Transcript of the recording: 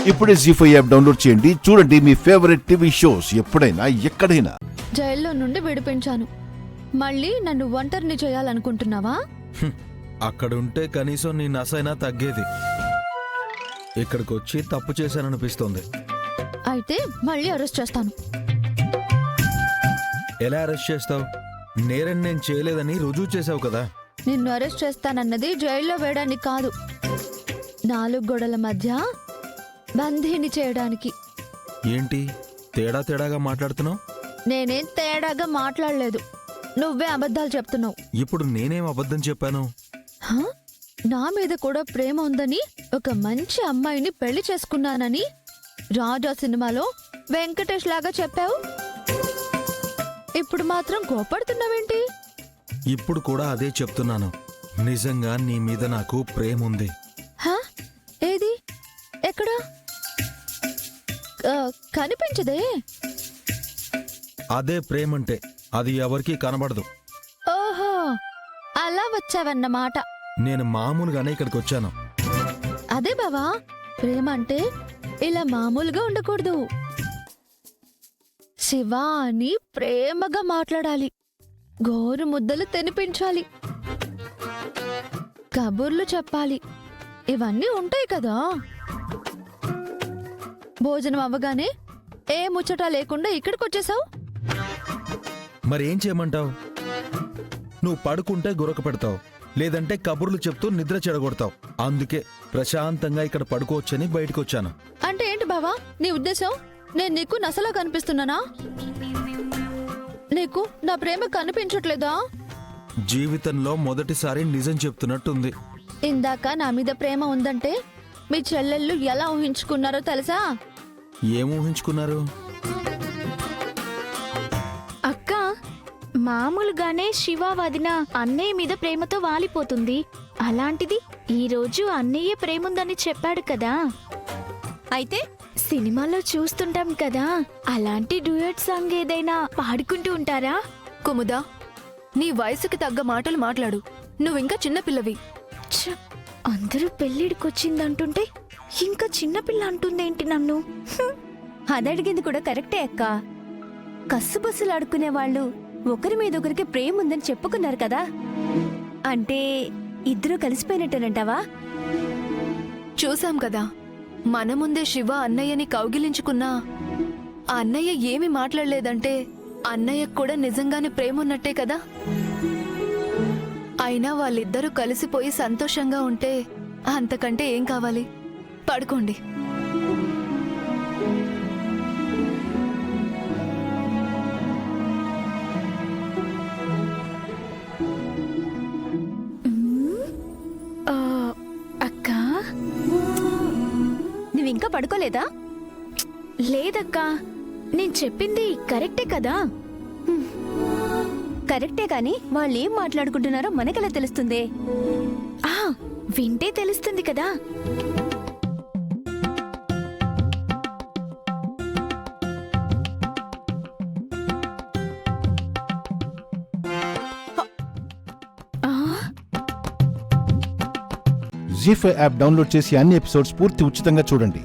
ఇప్పుడే జీ5 app download చేయండి. చూడండి మీ ఫేవరెట్ టీవీ షోస్ ఎప్పుడైనా ఎక్కడైనా. జైల్లో నుండి విడిపించాను, మళ్ళీ నన్ను ఒంటరిని చేయాలనుకుంటున్నావా? అక్కడుంటే కనీసం నీ నసైనా తగ్గేది. ఇక్కడికొచ్చి తప్పు చేశాననిపిస్తోంది. అయితే మళ్ళీ అరెస్ట్ చేస్తాను. ఎలా అరెస్ట్ చేస్తావు? నేరం నేను చేయలేదని రుజువు చేసావు కదా. నిన్ను అరెస్ట్ చేస్తానన్నది జైల్లో వేయడానికి కాదు, 4 గోడల మధ్య బందీని చేయడానికి. ఏంటి తేడాగా మాట్లాడుతున్నావు? నేనేం తేడాగా మాట్లాడలేదు, నువ్వే అబద్ధాలు చెప్తున్నావు. ఇప్పుడు నేనేం అబద్ధం చెప్పాను? హా? నా మీద కూడా ప్రేమ ఉందని, ఒక మంచి అమ్మాయిని పెళ్లి చేసుకున్నానని రాజా సినిమాలో వెంకటేష్ లాగా చెప్పావు. ఇప్పుడు మాత్రం కోపడుతున్నావేంటి? ఇప్పుడు కూడా అదే చెప్తున్నాను. నిజంగా నీ మీద నాకు ప్రేమ ఉంది. హా? ఏది? ఎక్కడా? కనిపించదే. అదే ప్రేమంటే, అది ఎవరికీ కనబడదు. ఓహో, అలా వచ్చావన్నమాట. నేను మామూలుగానే ఇక్కడికి వచ్చాను. అదే బావా, ప్రేమ అంటే ఇలా మామూలుగా ఉండకూడదు. శివ అని ప్రేమగా మాట్లాడాలి, గోరు ముద్దలు తినిపించాలి, కబుర్లు చెప్పాలి, ఇవన్నీ ఉంటాయి కదా. భోజనం అవ్వగానే ఏ ముచ్చట లేకుండా ఇక్కడికొచ్చేసావు. మరేం చేయమంటావు? నువ్వు పడుకుంటే గురక పెడతావు, లేదంటే కబుర్లు చెప్తూ నిద్ర చెడగొడతావు. అందుకే ప్రశాంతంగా ఇక్కడ పడుకోవచ్చని బయటకొచ్చాను. అంటే ఏంటి బావా నీ ఉద్దేశం? నేను నీకు నసలా కనిపిస్తున్నానా? నీకు నా ప్రేమ కనిపించట్లేదా? జీవితంలో మొదటిసారి నిజం చెప్తున్నట్టుంది. ఇందాక నా మీద ప్రేమ ఉందంటే మీ చెల్లెళ్ళు ఎలా ఊహించుకున్నారో తెలుసా? ఏం ఊహించుకున్నారు? అక్క, మామూలుగానే శివ వదిన అన్నయ్య మీద ప్రేమతో వాలిపోతుంది. అలాంటిది ఈరోజు అన్నయ్య ప్రేముందని చెప్పాడు కదా. అయితే సినిమాలో చూస్తుంటాం కదా, అలాంటి డ్యూయట్ సాంగ్ ఏదైనా పాడుకుంటూ ఉంటారా? కుముదా, నీ వయసుకి తగ్గ మాటలు మాట్లాడు. నువ్వింకా చిన్నపిల్లవి. ఛ, అందరూ పెళ్ళిడికొచ్చిందంటుంటే ఇంకా చిన్నపిల్ల అంటుందేంటి నన్ను? అదడిగింది కూడా కరెక్టే అక్క. కస్సుబస్సులాడుకునే వాళ్ళు ఒకరి మీద ఒకరికి ప్రేమ ఉందని చెప్పుకున్నారు కదా, అంటే ఇద్దరూ కలిసిపోయినట్టేనంటావా? చూసాం కదా, మన ముందే శివ అన్నయ్యని కౌగిలించుకున్నా ఆ అన్నయ్య ఏమి మాట్లాడలేదంటే అన్నయ్యకు కూడా నిజంగానే ప్రేమ ఉన్నట్టే కదా. అయినా వాళ్ళిద్దరూ కలిసిపోయి సంతోషంగా ఉంటే అంతకంటే ఏం కావాలి? పడుకోండి. అక్క, నువ్వింకా పడుకోలేదా? లేదక్కా, నేను చెప్పింది కరెక్టే కదా. కరెక్టే కాని వాళ్ళేం మాట్లాడుకుంటున్నారో మనకెలా తెలుస్తుంది? ఆ, వింటే తెలుస్తుంది కదా. జీ5 యాప్ డౌన్లోడ్ చేసి అన్ని ఎపిసోడ్స్ పూర్తి ఉచితంగా చూడండి.